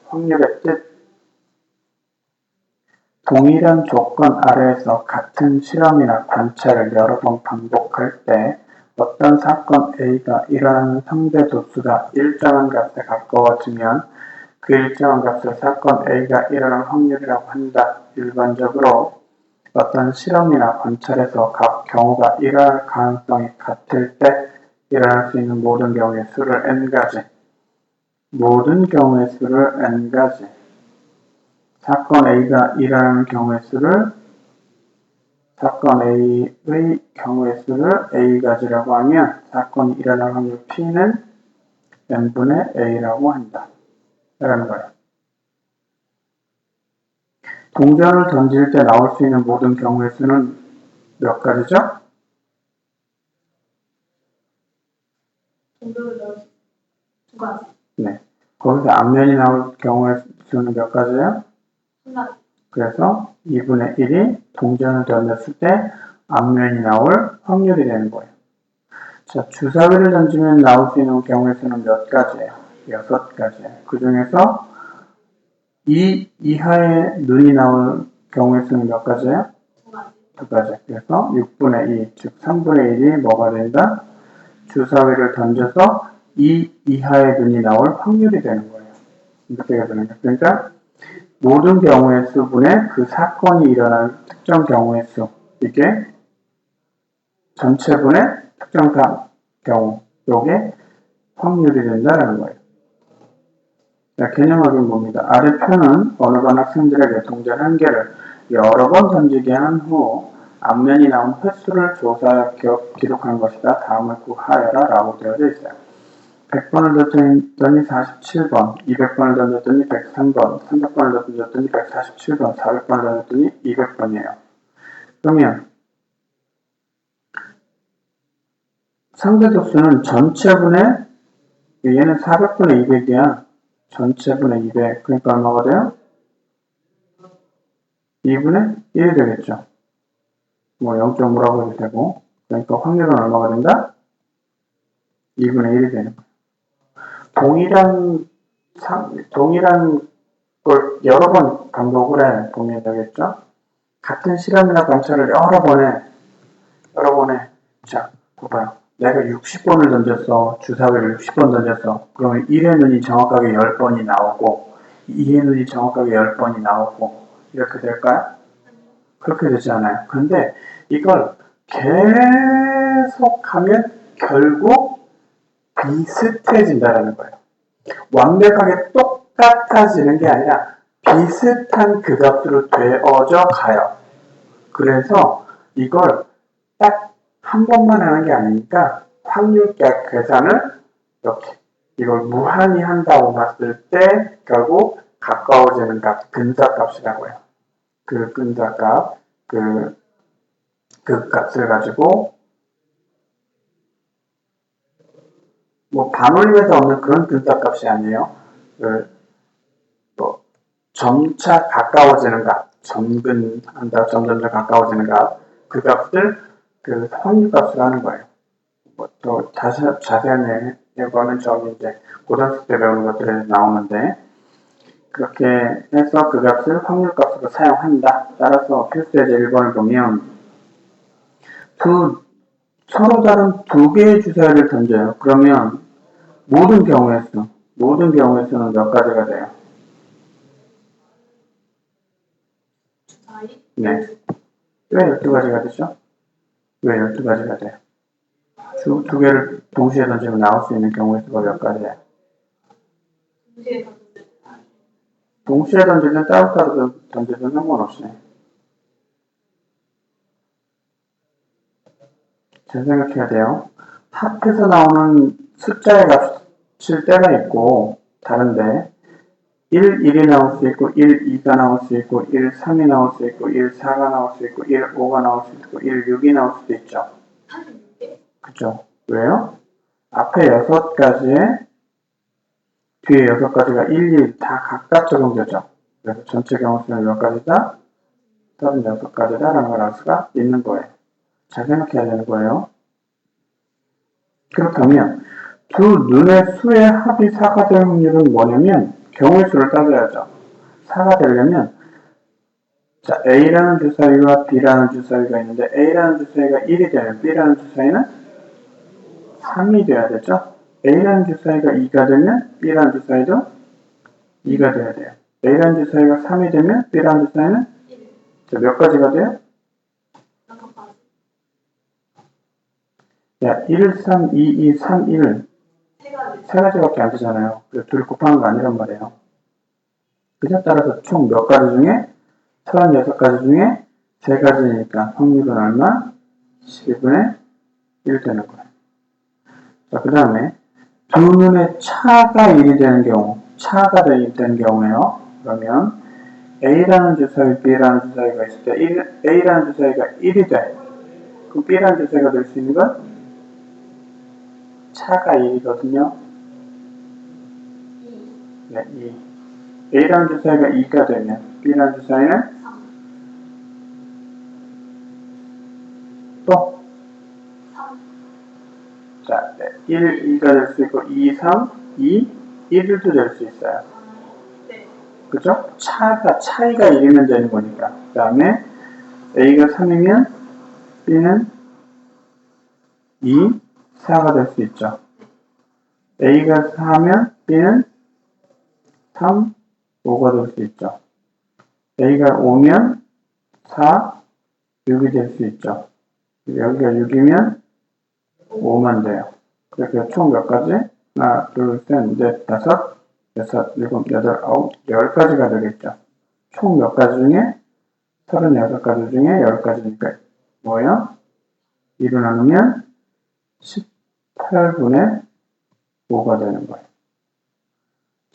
확률의 뜻. 동일한 조건 아래에서 같은 실험이나 관찰을 여러 번 반복할 때 어떤 사건 A가 일어나는 상대 도수가 일정한 값에 가까워지면 그 일정한 값을 사건 A가 일어날 확률이라고 한다. 일반적으로 어떤 실험이나 관찰에서 각 경우가 일어날 가능성이 같을 때 일어날 수 있는 모든 경우의 수를 n가지. 모든 경우의 수를 n가지. 사건 A가 일어나는 경우의 수를 사건 A의 경우의 수를 A가지라고 하면 사건이 일어날 확률 P는 n분의 A라고 한다. 라는 거예요. 동전을 던질 때 나올 수 있는 모든 경우의 수는 몇 가지죠? 두 가지. 네. 거기서 앞면이 나올 경우의 수는 몇 가지예요? 한 가지. 그래서 2분의 1이 동전을 던졌을 때 앞면이 나올 확률이 되는 거예요. 자, 주사위를 던지면 나올 수 있는 경우의 수는 몇 가지예요? 6가지예요. 그 중에서 2 이하의 눈이 나올 경우의 수는 몇 가지예요? 2가지. 그래서 6분의 2, 즉 3분의 1이 뭐가 된다? 주사위를 던져서 2 이하의 눈이 나올 확률이 되는 거예요. 이렇게 되는 거예요. 그러니까 모든 경우의 수분의 그 사건이 일어난 특정 경우의 수, 이게 전체분의 특정 경우, 요게 확률이 된다는 거예요. 자, 개념 확인 봅니다. 아래 표는 어느 반 학생들에게 동전 한 개를 여러 번 던지게 한 후 앞면이 나온 횟수를 조사하여 기록한 것이다. 다음을 구하여라 라고 되어져 있어요. 100번을 던졌더니 47번, 200번을 던졌더니 103번, 300번을 던졌더니 147번, 400번을 던졌더니 200번이에요. 그러면 상대도수는 전체분의, 얘는 400분의 200이야. 전체분의 200. 그러니까 얼마가 돼요? 2분의 1이 되겠죠. 뭐 0.5라고 해도 되고. 그러니까 확률은 얼마가 된다? 2분의 1이 되는 거예요. 동일한 걸 여러 번 반복을 해 보면 되겠죠? 같은 실험이나 관찰을 여러 번 해. 자, 봐봐요. 내가 60번을 던졌어. 주사위를 60번 던졌어. 그러면 1의 눈이 정확하게 10번이 나오고 2의 눈이 정확하게 10번이 나오고 이렇게 될까요? 그렇게 되지 않아요. 근데 이걸 계속하면 결국 비슷해진다는 거예요. 완벽하게 똑같아지는 게 아니라 비슷한 그 값으로 되어져 가요. 그래서 이걸 딱 한 번만 하는 게 아니니까 확률 계산을 이렇게 이걸 무한히 한다고 봤을 때 결국 가까워지는 값, 근사값이라고 해요. 그 근사값, 그 값을 가지고 뭐 반올림에서 없는 그런 근사값이 아니에요. 점차 가까워지는 값, 점근한다, 점점 가까워지는 값, 그 값을 그 확률값을 하는 거예요. 뭐 또 자세한 예거는 저기 이제 고등학교 때 배우는 것들에 나오는데 그렇게 해서 그 값을 확률값으로 사용한다. 따라서 필수의 제 1번을 보면 서로 다른 두 개의 주사위를 던져요. 그러면 모든 경우의 수는 몇 가지가 돼요? 네. 왜 12가지가 되죠? 왜 12가지가 돼요? 두 개를 동시에 던지면 나올 수 있는 경우의 수가 몇 가지예요? 동시에 던지든 따로따로 던지든 상관없어요. 잘 생각해야 돼요. 합해서 나오는 숫자의 값일 때가 있고 다른데 1, 1이 나올 수 있고 1, 2가 나올 수 있고 1, 3이 나올 수 있고 1, 4가 나올 수 있고 1, 5가 나올 수 있고 1, 6이 나올 수도 있죠. 그죠? 왜요? 앞에 6가지에 뒤에 6가지가 1, 1 다 각각 적용되죠. 그래서 전체 경우수는 몇 가지다? 36가지다라는 걸 알 수가 있는 거예요. 잘 생각해야 되는 거예요. 그렇다면 두 눈의 수의 합이 4가 될 확률은 뭐냐면 경우의 수를 따져야죠. 4가 되려면 자, A라는 주사위와 B라는 주사위가 있는데 A라는 주사위가 1이 되면 B라는 주사위는 3이 돼야 되죠. A라는 주사위가 2가 되면 B라는 주사위도 2가 돼야 돼요. A라는 주사위가 3이 되면 B라는 주사위는 1. 자, 몇 가지가 돼요? 잠깐만. 야, 1, 3, 2, 2, 3, 1 세 가지. 세 가지밖에 안 되잖아요. 그래서 둘이 곱하는 거 아니란 말이에요. 그래서 따라서 총 몇 가지 중에 36가지 중에 3가지니까 확률은 얼마? 12분의 1 되는 거예요. 자, 그 다음에 두 눈의 차가 1이 되는 경우, 차가 1이 되는 경우에요. 그러면 A라는 주사위, B라는 주사위가 있을 때 A라는 주사위가 1이 돼. 그럼 B라는 주사위가 될 수 있는 건 차가 1이거든요. 2. 네, 2. A라는 주사위가 2가 되면 B라는 주사위는 3. 또 3. 자, 1, 2가 될 수 있고 2, 3, 2, 1도 될 수 있어요. 네. 그죠? 차이가 1이면 되는 거니까. 그 다음에 A가 3이면 B는 2, 4가 될 수 있죠. A가 4면 B는 3, 5가 될 수 있죠. A가 5면 4, 6이 될 수 있죠. 여기가 6이면 5만 돼요. 그래서 총 몇 가지? 하나, 둘, 셋, 넷, 다섯, 여섯, 일곱, 여덟, 아홉, 10가지가 되겠죠. 총 몇 가지 중에 36가지 중에 10가지니까 뭐예요? 2로 나누면 18분의 5가 되는 거예요.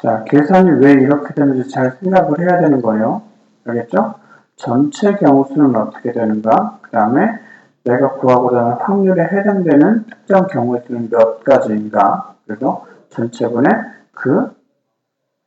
자, 계산이 왜 이렇게 되는지 잘 생각을 해야 되는 거예요. 알겠죠? 전체 경우수는 어떻게 되는가? 그 다음에 내가 구하고자 하는 확률에 해당되는 특정 경우의 수는 몇 가지인가? 그래서 전체분의 그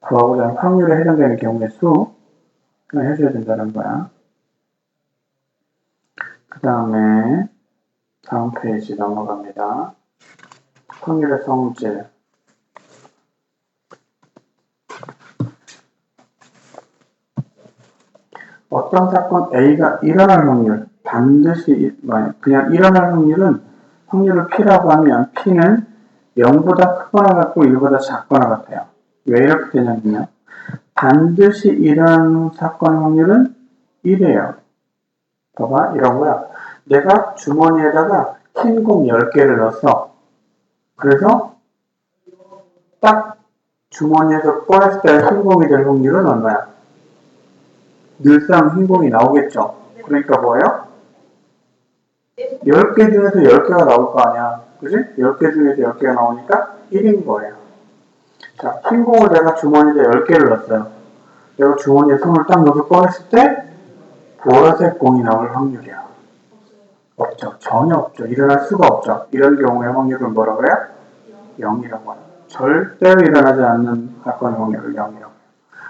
구하고자 하는 확률에 해당되는 경우의 수를 해줘야 된다는 거야. 그 다음에 다음 페이지 넘어갑니다. 확률의 성질. 어떤 사건 A가 일어날 확률, 반드시, 그냥 일어날 확률을 P라고 하면 P는 0보다 크거나 같고 1보다 작거나 같아요. 왜 이렇게 되냐면요. 반드시 일어나는 사건 확률은 1이에요. 봐봐, 이런 거야. 내가 주머니에다가 흰 공 10개를 넣었어. 그래서 딱 주머니에서 꺼냈을 때 흰 공이 될 확률은 얼마야? 늘상 흰 공이 나오겠죠. 그러니까 뭐예요? 10개 중에서 10개가 나올 거 아니야. 그지? 10개 중에서 10개가 나오니까 1인 거예요. 자, 흰 공을 내가 주머니에 10개를 넣었어요. 내가 주머니에 손을 딱 넣어서 꺼냈을 때 보라색 공이 나올 확률이야. 없죠. 전혀 없죠. 일어날 수가 없죠. 이런 경우의 확률은 뭐라고 해요? 0이라고 해요. 절대로 일어나지 않는 사건의 확률을 0이라고 해요.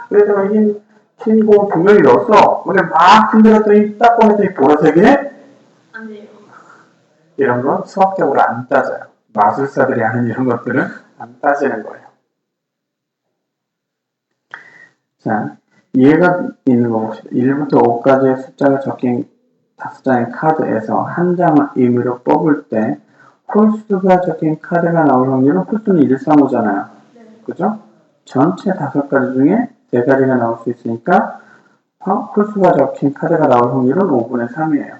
그래서 흰 공 분명히 넣었어. 근데 막 흔들었더니 딱 꺼냈더니 보라색이네? 안 돼요. 이런 건 수학적으로 안 따져요. 마술사들이 하는 이런 것들은 안 따지는 거예요. 자, 이해가 있는 거 봅시다. 1부터 5까지의 숫자가 적힌 5장의 카드에서 한 장을 임의로 뽑을 때 홀수가 적힌 카드가 나올 확률은 홀수는 1, 3, 5잖아요. 네. 그죠? 전체 5가지 중에 4가지가 나올 수 있으니까 홀수가 적힌 카드가 나올 확률은 5분의 3이에요.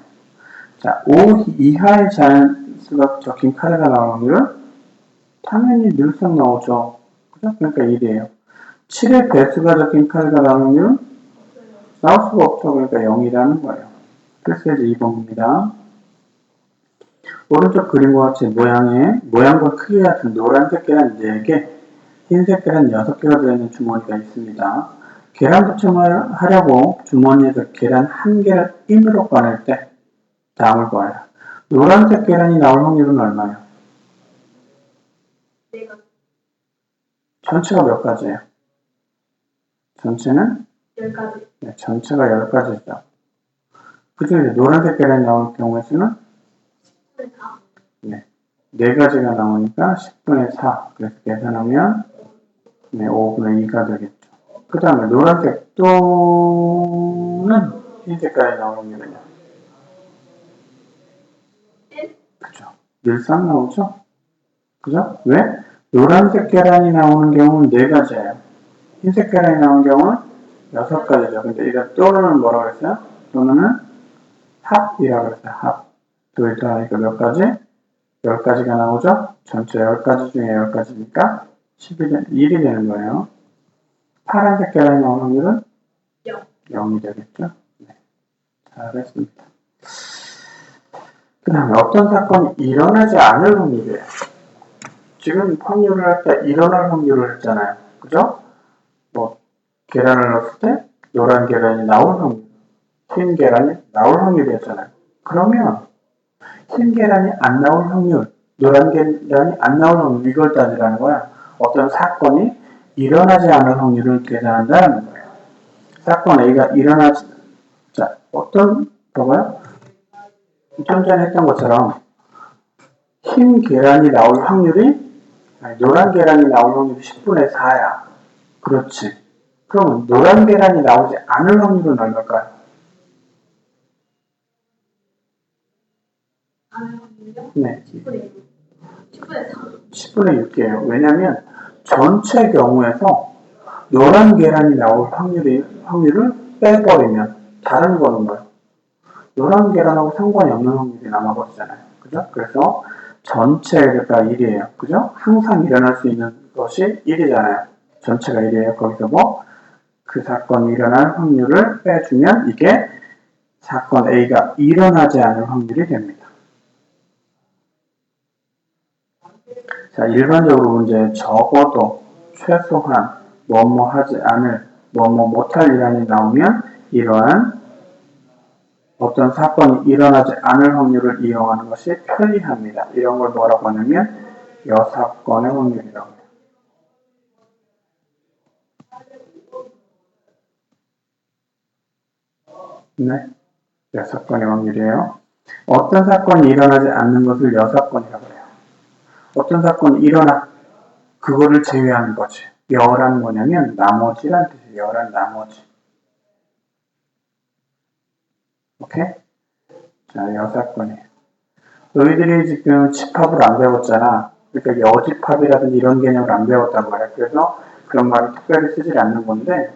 자, 5 이하의 자연수가 적힌 카드가 나올 확률은 당연히 늘상 나오죠. 그죠? 그러니까 1이에요. 7의 배수가 적힌 카드가 나올 확률은 나올 수가 없죠. 그러니까 0이라는 거예요. 그래서 이제 2번입니다. 오른쪽 그림과 같이 모양과 크기 같은 노란색 계란 4개, 흰색 계란 6개가 들어있는 주머니가 있습니다. 계란 부침을 하려고 주머니에서 계란 1개를 인으로 꺼낼 때 다음을 보아라. 노란색 계란이 나올 확률은 얼마예요? 내가 전체가 몇 가지예요? 전체는? 10가지. 네, 전체가 10가지죠. 그 중에 노란색 계란이 나올 경우의 수는? 10분의 4. 네. 4가지가 나오니까 10분의 4. 그래서 계산하면 네, 5분의 2가 되겠죠. 그 다음에 노란색 또는 흰 색깔이 나올 확률은요? 그죠. 늘상 나오죠? 그죠? 왜? 노란색 계란이 나오는 경우는 4가지예요. 흰색 계란이 나오는 경우는 6가지죠. 근데 이거 또는 뭐라고 했어요? 또는 합이라고 했어요. 합. 둘 다 하니까 몇 가지? 10가지가 나오죠? 전체 10가지 중에 10가지니까 1이 되는 거예요. 파란색 계란이 나오는 확률은 0이 되겠죠? 네. 잘했습니다. 그 다음에 어떤 사건이 일어나지 않을 확률이에요. 지금 확률을 할 때 일어날 확률을 했잖아요. 그죠? 뭐 계란을 넣었을 때 노란 계란이 나올 확률, 흰 계란이 나올 확률이었잖아요. 그러면 흰 계란이 안 나올 확률, 노란 계란이 안 나올 확률, 이걸 따지라는 거야. 어떤 사건이 일어나지 않을 확률을 계산한다는 거예요. 사건 A가 일어나지, 자, 봐봐요. 좀 전에 했던 것처럼 흰 계란이 나올 확률이, 노란 계란이 나올 확률이 10분의 4야. 그렇지. 그러면 노란 계란이 나오지 않을 확률은 얼마일까요? 네. 10분의 6이에요. 왜냐면 전체 경우에서 노란 계란이 나올 확률을 빼버리면 다른 거는 뭐예요? 노란 계란하고 상관이 없는 확률이 남아버리잖아요. 그죠? 그래서 전체가 1이에요. 그죠? 항상 일어날 수 있는 것이 1이잖아요. 전체가 1이에요. 거기서 그 사건이 일어날 확률을 빼주면 이게 사건 A가 일어나지 않을 확률이 됩니다. 자, 일반적으로 문제에 적어도, 최소한, 뭐뭐 하지 않을, 뭐뭐 못할 이란이 나오면 이러한 어떤 사건이 일어나지 않을 확률을 이용하는 것이 편리합니다. 이런 걸 뭐라고 하냐면 여사건의 확률이라고 해요. 네, 여사건의 확률이에요. 어떤 사건이 일어나지 않는 것을 여사건이라고 해요. 어떤 사건이 일어나, 그거를 제외하는 거지. 여라는 뭐냐면 나머지란 뜻이에요. 여란 나머지. 오케이? 자, 여사건이에요. 너희들이 지금 집합을 안 배웠잖아. 그러니까 여집합이라든지 이런 개념을 안 배웠단 말이야. 그래서 그런 말을 특별히 쓰지 않는 건데,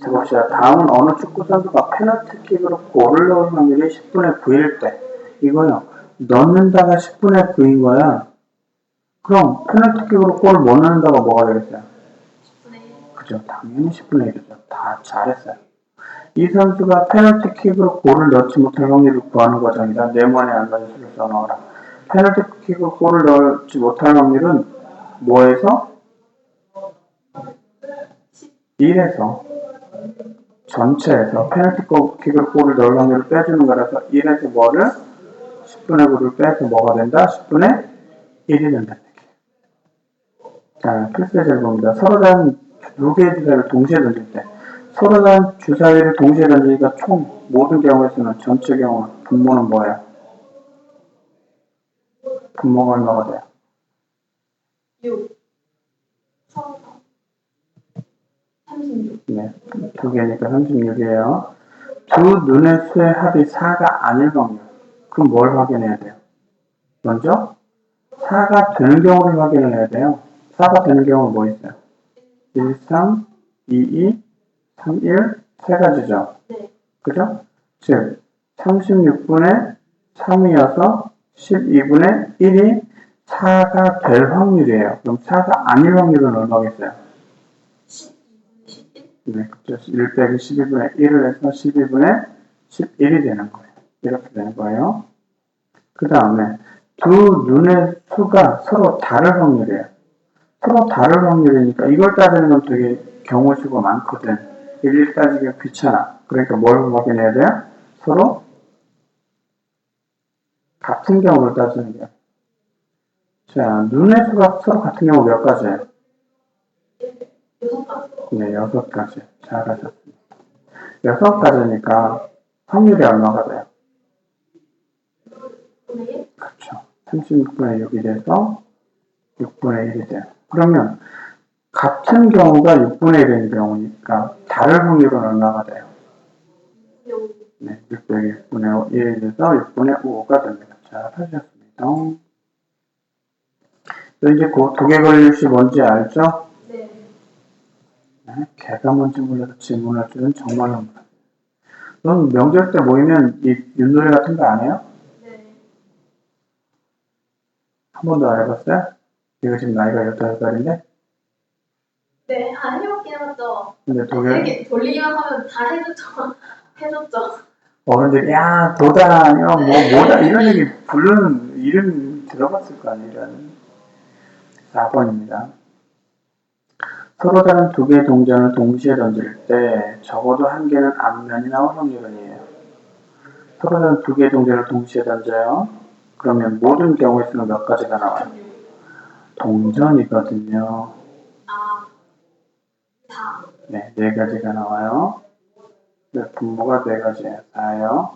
자, 봅시다. 다음은 어느 축구 선수가 페널티킥으로 골을 넣을 확률이 10분의 9일 때. 이거요. 넣는다가 10분의 9인 거야. 그럼 페널티킥으로 골을 못 넣는다가 뭐가 되겠어요? 10분의 1. 그죠. 당연히 10분의 1이죠. 다 잘했어요. 이 선수가 페널티킥으로 골을 넣지 못할 확률을 구하는 과정이다. 네모안에 알맞은 수를 써넣어라. 페널티킥으로 골을 넣지 못할 확률은 뭐에서? 1에서 전체에서 페널티킥으로 골을 넣을 확률을 빼주는 거라서 1에서 뭐를? 10분의 9를 빼서 뭐가 된다? 10분의 1이 된다. 자, 필수의 제곱입니다. 서로 다른 두 개의 주사위를 동시에 던질 때 서로 다른 주사위를 동시에 던지니까 총 모든 경우에서는 전체 경우 분모는 뭐예요? 분모가 얼마가 돼요? 6. 36. 네, 두 개니까 36이에요. 두 눈의 수의 합이 4가 아닐 확률. 그럼 뭘 확인해야 돼요? 먼저 4가 되는 경우를 확인을 해야 돼요. 4가 되는 경우는 뭐 있어요? 1, 3, 2, 2, 3, 1, 세 가지죠. 네. 그죠? 즉 36분의 3이어서 12분의 1이 4가 될 확률이에요. 그럼 4가 아닐 확률은 얼마겠어요? 12분의 11? 네, 그렇죠. 1 빼기 12분의 1을 해서 12분의 11이 되는 거예요. 이렇게 되는 거예요. 그 다음에 두 눈의 수가 서로 다를 확률이에요. 서로 다를 확률이니까 이걸 따지는 건 되게 경우수가 많거든. 일일이 따지기가 귀찮아. 그러니까 뭘 확인해야 돼요? 서로 같은 경우를 따지는 거예요. 자, 눈의 수가 서로 같은 경우 몇 가지예요? 6가지. 네, 6가지. 잘하셨습니다. 6가지니까 확률이 얼마가 돼요? 6분의 1? 그렇죠. 36분의 6이 돼서 6분의 1이 돼요. 그러면 같은 경우가 6분의 1인 경우니까 다를 확률은 얼마가 돼요? 6분의 5. 네, 600의 6분의 1에서 6분의 5가 됩니다. 잘 하셨습니다. 이제 그 두 개 걸릴 시 뭔지 알죠? 네. 네, 개가 뭔지 몰라서 질문할 줄은 정말로 몰라. 넌 명절 때 모이면 이 윷놀이 같은 거 안 해요? 네. 한 번도 안 해봤어요? 이거 지금 나이가 15살인데? 네, 안 해봤긴 해봤죠. 근데 두 개, 이렇게 돌리기만 하면 다 해줬죠. 해줬죠. 어른들이, 야, 도다, 아니요, 뭐다, 이런 얘기 부르는 이름 들어봤을 거 아니에요, 이런. 4번입니다. 서로 다른 두 개의 동전을 동시에 던질 때 적어도 한 개는 앞면이 나올 확률은이에요. 서로 다른 두 개의 동전을 동시에 던져요. 그러면 모든 경우의 수는 몇 가지가 나와요? 동전이거든요. 아, 4. 네, 4가지가 나와요. 네, 분모가 4가지예요. 4예요.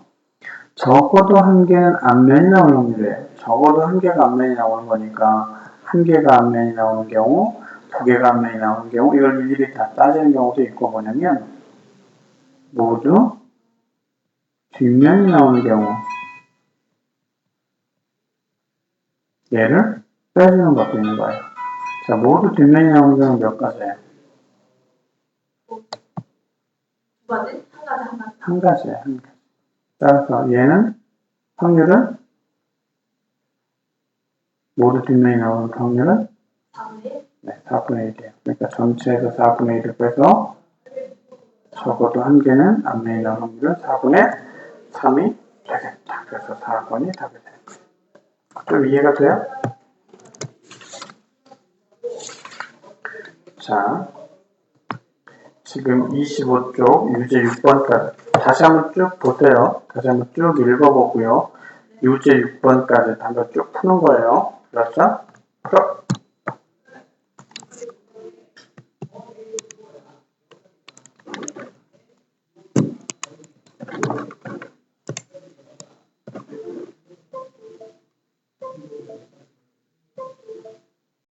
적어도 한 개는 앞면이 나오는 확률이에요. 적어도 한 개가 앞면이 나오는 거니까 한 개가 앞면이 나오는 경우, 두 개가 앞면이 나오는 경우, 이걸 일일이 다 따지는 경우도 있고 뭐냐면 모두 뒷면이 나오는 경우 얘를 빼주는 것도 있는 거예요. 자, 모두 뒷면이 나오는 경우 몇 가지예요? 두 가지? 한 가지, 한 가지. 한 가지예요. 한 가지. 따라서 얘는 확률은 모두 뒷면이 나오는 확률은 4분의 1? 네, 4분의 1이에요. 그러니까 전체에서 4분의 1을 빼서 적어도 한 개는 앞면이 나오는 확률은 4분의 3이 되겠다. 그래서 4번이 답이 되겠다. 좀 이해가 돼요? 자, 지금 25쪽 유제 6번까지 다시 한번 쭉 보세요. 다시 한번 쭉 읽어보고요. 유제 6번까지 한번 쭉 푸는 거예요. 그렇죠? 풀어.